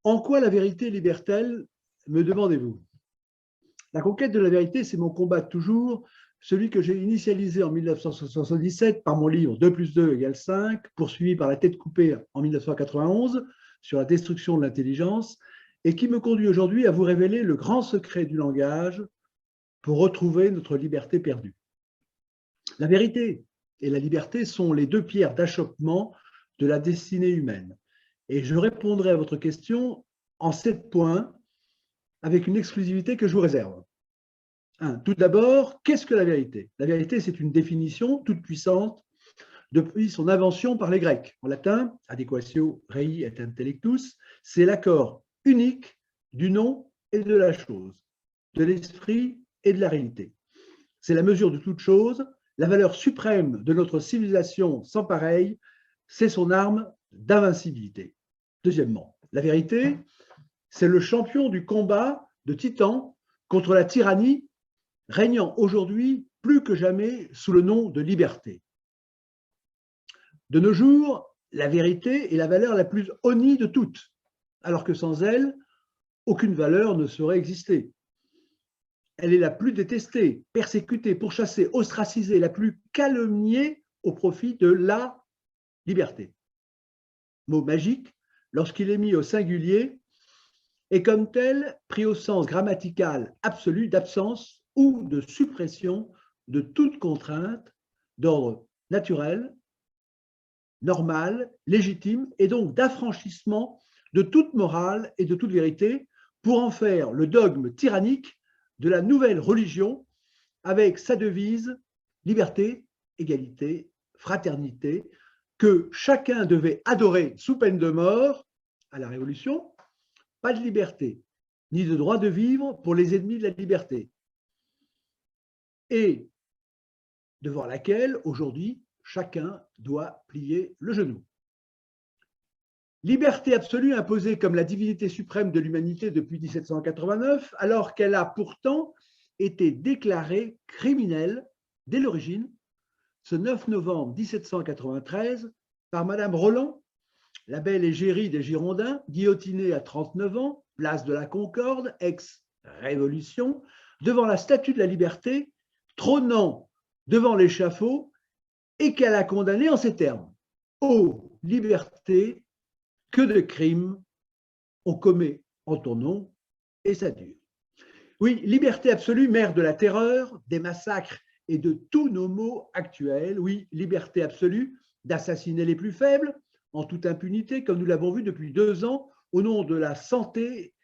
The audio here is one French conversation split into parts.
En quoi la vérité libère-t-elle, me demandez-vous? La conquête de la vérité, c'est mon combat de toujours, celui que j'ai initialisé en 1977 par mon livre 2 plus 2 égale 5, poursuivi par La tête coupée en 1991 sur la destruction de l'intelligence, et qui me conduit aujourd'hui à vous révéler le grand secret du langage pour retrouver notre liberté perdue. La vérité et la liberté sont les deux pierres d'achoppement de la destinée humaine. Et je répondrai à votre question en 7 points avec une exclusivité que je vous réserve. Tout d'abord, qu'est-ce que la vérité? La vérité, c'est une définition toute puissante depuis son invention par les Grecs. En latin, adequatio rei et intellectus, c'est l'accord unique du nom et de la chose, de l'esprit et de la réalité. C'est la mesure de toute chose, la valeur suprême de notre civilisation sans pareille, c'est son arme d'invincibilité. Deuxièmement, la vérité, c'est le champion du combat de Titan contre la tyrannie régnant aujourd'hui plus que jamais sous le nom de liberté. De nos jours, la vérité est la valeur la plus honnie de toutes, alors que sans elle, aucune valeur ne saurait exister. Elle est la plus détestée, persécutée, pourchassée, ostracisée, la plus calomniée au profit de la liberté. Mot magique, lorsqu'il est mis au singulier, est comme tel pris au sens grammatical absolu d'absence ou de suppression de toute contrainte d'ordre naturel, normal, légitime, et donc d'affranchissement de toute morale et de toute vérité pour en faire le dogme tyrannique de la nouvelle religion avec sa devise liberté, égalité, fraternité, que chacun devait adorer sous peine de mort à la Révolution. Pas de liberté, ni de droit de vivre pour les ennemis de la liberté, et devant laquelle, aujourd'hui, chacun doit plier le genou. Liberté absolue imposée comme la divinité suprême de l'humanité depuis 1789, alors qu'elle a pourtant été déclarée criminelle dès l'origine, ce 9 novembre 1793, par Madame Roland, la belle égérie des Girondins, guillotinée à 39 ans, place de la Concorde, ex-révolution, devant la statue de la liberté, trônant devant l'échafaud, et qu'elle a condamné en ces termes. Ô liberté, que de crimes on commet en ton nom, et ça dure. Oui, liberté absolue, mère de la terreur, des massacres et de tous nos maux actuels. Oui, liberté absolue d'assassiner les plus faibles en toute impunité, comme nous l'avons vu depuis 2 ans, au nom de la santé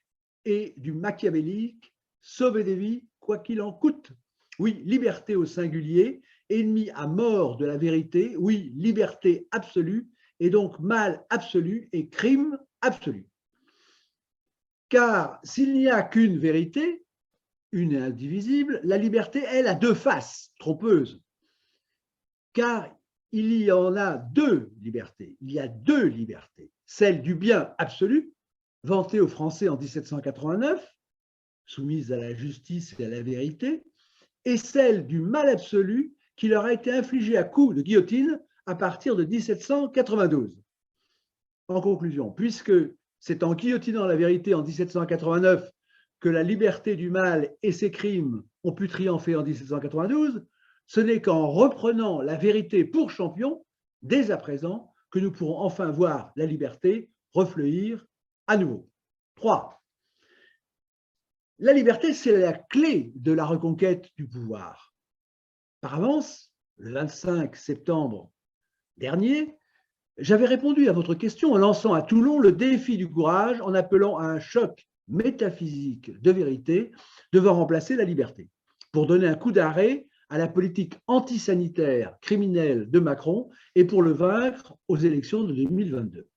et du machiavélique, sauver des vies, quoi qu'il en coûte. Oui, liberté au singulier, ennemi à mort de la vérité. Oui, liberté absolue, et donc mal absolu et crime absolu. Car s'il n'y a qu'une vérité, une et indivisible, la liberté, elle, a 2 faces trompeuses. Car il y en a 2 libertés. Il y a 2 libertés. Celle du bien absolu, vantée aux Français en 1789, soumise à la justice et à la vérité, et celle du mal absolu qui leur a été infligée à coups de guillotine à partir de 1792. En conclusion, puisque c'est en guillotinant la vérité en 1789 que la liberté du mal et ses crimes ont pu triompher en 1792, ce n'est qu'en reprenant la vérité pour champion, dès à présent, que nous pourrons enfin voir la liberté refleurir à nouveau. 3. La liberté, c'est la clé de la reconquête du pouvoir. Par avance, le 25 septembre dernier, j'avais répondu à votre question en lançant à Toulon le défi du courage en appelant à un choc métaphysique de vérité devant remplacer la liberté, pour donner un coup d'arrêt à la politique antisanitaire criminelle de Macron et pour le vaincre aux élections de 2022.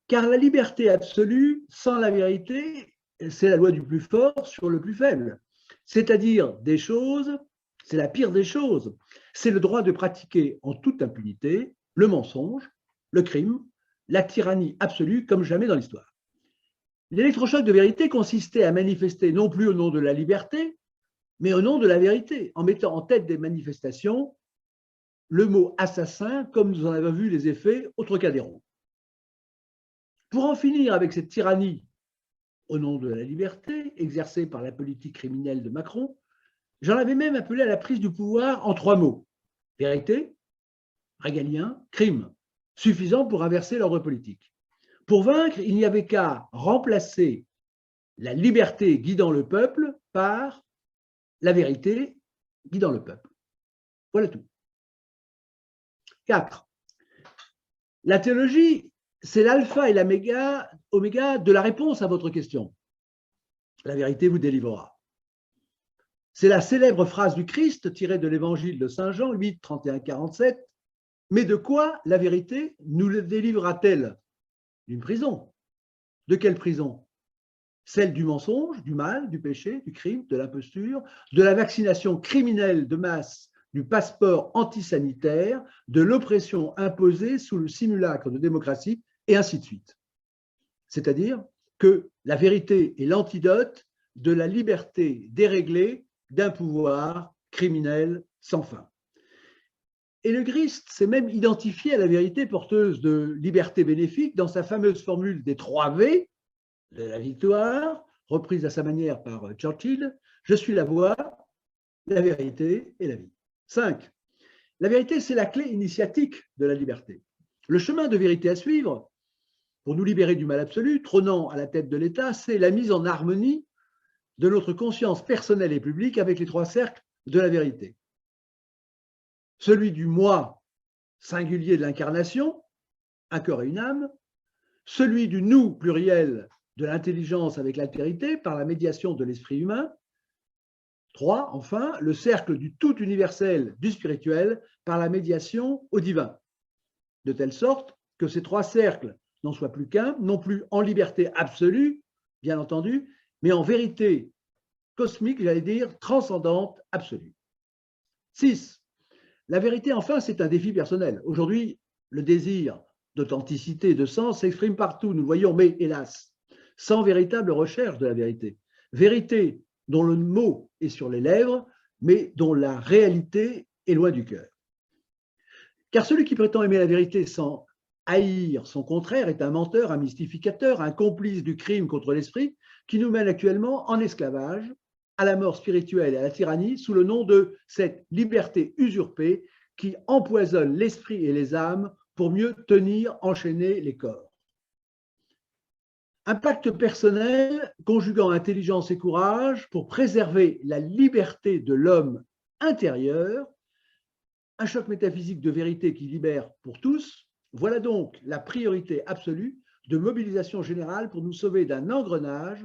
Car la liberté absolue, sans la vérité, c'est la loi du plus fort sur le plus faible. C'est-à-dire des choses, c'est la pire des choses. C'est le droit de pratiquer en toute impunité le mensonge, le crime, la tyrannie absolue comme jamais dans l'histoire. L'électrochoc de vérité consistait à manifester non plus au nom de la liberté, mais au nom de la vérité, en mettant en tête des manifestations le mot assassin, comme nous en avons vu les effets au Trocadéro. Pour en finir avec cette tyrannie au nom de la liberté exercée par la politique criminelle de Macron, j'en avais même appelé à la prise du pouvoir en 3 mots: vérité, régalien, crime, suffisant pour inverser l'ordre politique. Pour vaincre, il n'y avait qu'à remplacer la liberté guidant le peuple par la vérité guidant le peuple. Voilà tout. 4. La théologie, c'est l'alpha et l'oméga de la réponse à votre question. La vérité vous délivrera. C'est la célèbre phrase du Christ tirée de l'évangile de Saint Jean 8, 31-47. Mais de quoi la vérité nous délivrera-t-elle? D'une prison. De quelle prison? Celle du mensonge, du mal, du péché, du crime, de l'imposture, de la vaccination criminelle de masse, du passeport antisanitaire, de l'oppression imposée sous le simulacre de démocratie, et ainsi de suite. C'est-à-dire que la vérité est l'antidote de la liberté déréglée d'un pouvoir criminel sans fin. Et le Christ s'est même identifié à la vérité porteuse de liberté bénéfique dans sa fameuse formule des 3 V de la victoire, reprise à sa manière par Churchill: je suis la voie, la vérité et la vie. 5. La vérité, c'est la clé initiatique de la liberté. Le chemin de vérité à suivre pour nous libérer du mal absolu, trônant à la tête de l'État, c'est la mise en harmonie de notre conscience personnelle et publique avec les 3 cercles de la vérité. Celui du moi singulier de l'incarnation, un corps et une âme, celui du nous pluriel de l'intelligence avec l'altérité par la médiation de l'esprit humain. 3, enfin, le cercle du tout universel du spirituel par la médiation au divin. De telle sorte que ces 3 cercles n'en soient plus qu'un, non plus en liberté absolue, bien entendu, mais en vérité cosmique, j'allais dire, transcendante, absolue. 6. La vérité, enfin, c'est un défi personnel. Aujourd'hui, le désir d'authenticité, de sens s'exprime partout, nous le voyons, mais hélas, sans véritable recherche de la vérité. Vérité dont le mot est sur les lèvres, mais dont la réalité est loin du cœur. Car celui qui prétend aimer la vérité sans haïr son contraire est un menteur, un mystificateur, un complice du crime contre l'esprit qui nous mène actuellement en esclavage, à la mort spirituelle et à la tyrannie sous le nom de cette liberté usurpée qui empoisonne l'esprit et les âmes pour mieux tenir enchaîner les corps. Un pacte personnel conjuguant intelligence et courage pour préserver la liberté de l'homme intérieur, un choc métaphysique de vérité qui libère pour tous. Voilà donc la priorité absolue de mobilisation générale pour nous sauver d'un engrenage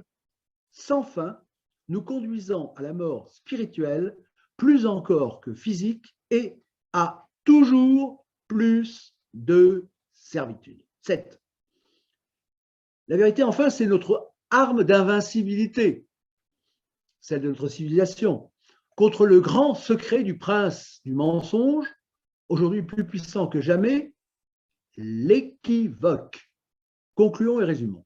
sans fin, nous conduisant à la mort spirituelle, plus encore que physique, et à toujours plus de servitude. 7. La vérité, enfin, c'est notre arme d'invincibilité, celle de notre civilisation, contre le grand secret du prince du mensonge, aujourd'hui plus puissant que jamais, l'équivoque. Concluons et résumons.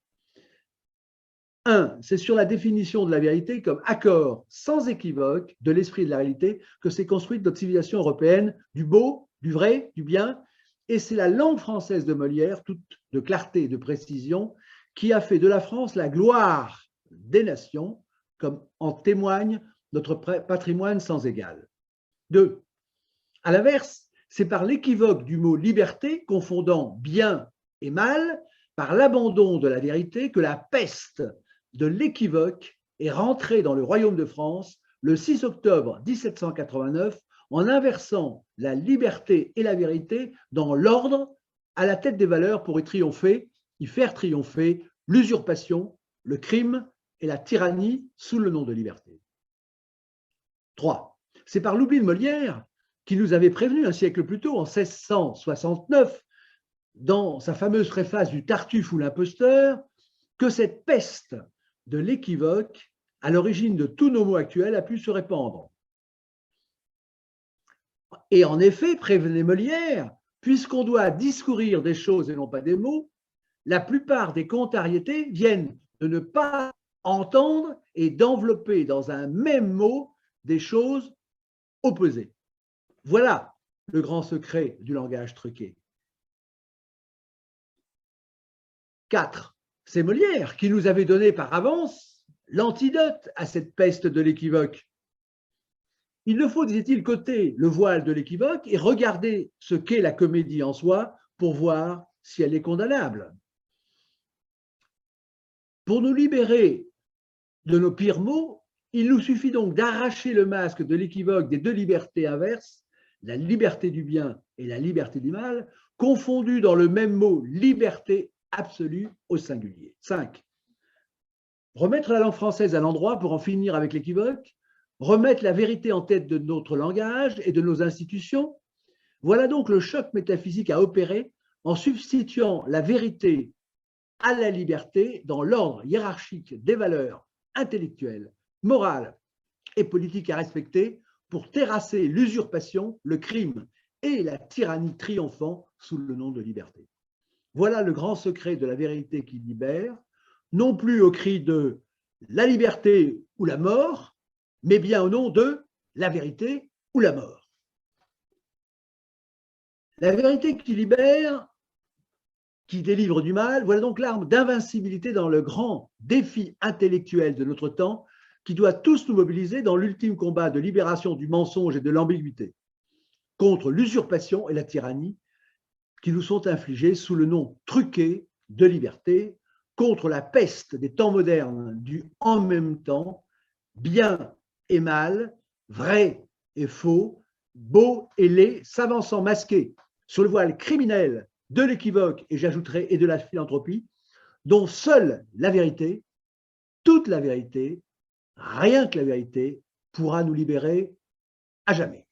1. C'est sur la définition de la vérité comme accord sans équivoque de l'esprit de la réalité que s'est construite notre civilisation européenne du beau, du vrai, du bien, et c'est la langue française de Molière, toute de clarté et de précision, qui a fait de la France la gloire des nations, comme en témoigne notre patrimoine sans égal. 2. À l'inverse, c'est par l'équivoque du mot liberté, confondant bien et mal, par l'abandon de la vérité, que la peste de l'équivoque est rentrée dans le royaume de France le 6 octobre 1789 en inversant la liberté et la vérité dans l'ordre à la tête des valeurs pour y faire triompher l'usurpation, le crime et la tyrannie sous le nom de liberté. 3. C'est par l'oubli de Molière, qui nous avait prévenu un siècle plus tôt, en 1669, dans sa fameuse préface du Tartuffe ou l'imposteur, que cette peste de l'équivoque, à l'origine de tous nos mots actuels, a pu se répandre. Et en effet, prévenait Molière, puisqu'on doit discourir des choses et non pas des mots, la plupart des contrariétés viennent de ne pas entendre et d'envelopper dans un même mot des choses opposées. Voilà le grand secret du langage truqué. 4. C'est Molière qui nous avait donné par avance l'antidote à cette peste de l'équivoque. Il ne faut, disait-il, qu'ôter le voile de l'équivoque et regarder ce qu'est la comédie en soi pour voir si elle est condamnable. Pour nous libérer de nos pires maux, il nous suffit donc d'arracher le masque de l'équivoque des deux libertés inverses, la liberté du bien et la liberté du mal, confondues dans le même mot liberté absolue au singulier. 5. Remettre la langue française à l'endroit pour en finir avec l'équivoque, remettre la vérité en tête de notre langage et de nos institutions. Voilà donc le choc métaphysique à opérer en substituant la vérité à la liberté dans l'ordre hiérarchique des valeurs intellectuelles, morales et politiques à respecter pour terrasser l'usurpation, le crime et la tyrannie triomphant sous le nom de liberté. Voilà le grand secret de la vérité qui libère, non plus au cri de la liberté ou la mort, mais bien au nom de la vérité ou la mort. La vérité qui libère, qui délivre du mal, voilà donc l'arme d'invincibilité dans le grand défi intellectuel de notre temps qui doit tous nous mobiliser dans l'ultime combat de libération du mensonge et de l'ambiguïté contre l'usurpation et la tyrannie qui nous sont infligées sous le nom truqué de liberté, contre la peste des temps modernes du en même temps, bien et mal, vrai et faux, beau et laid, s'avançant masqué sur le voile criminel de l'équivoque, et j'ajouterai, et de la philanthropie, dont seule la vérité, toute la vérité, rien que la vérité, pourra nous libérer à jamais.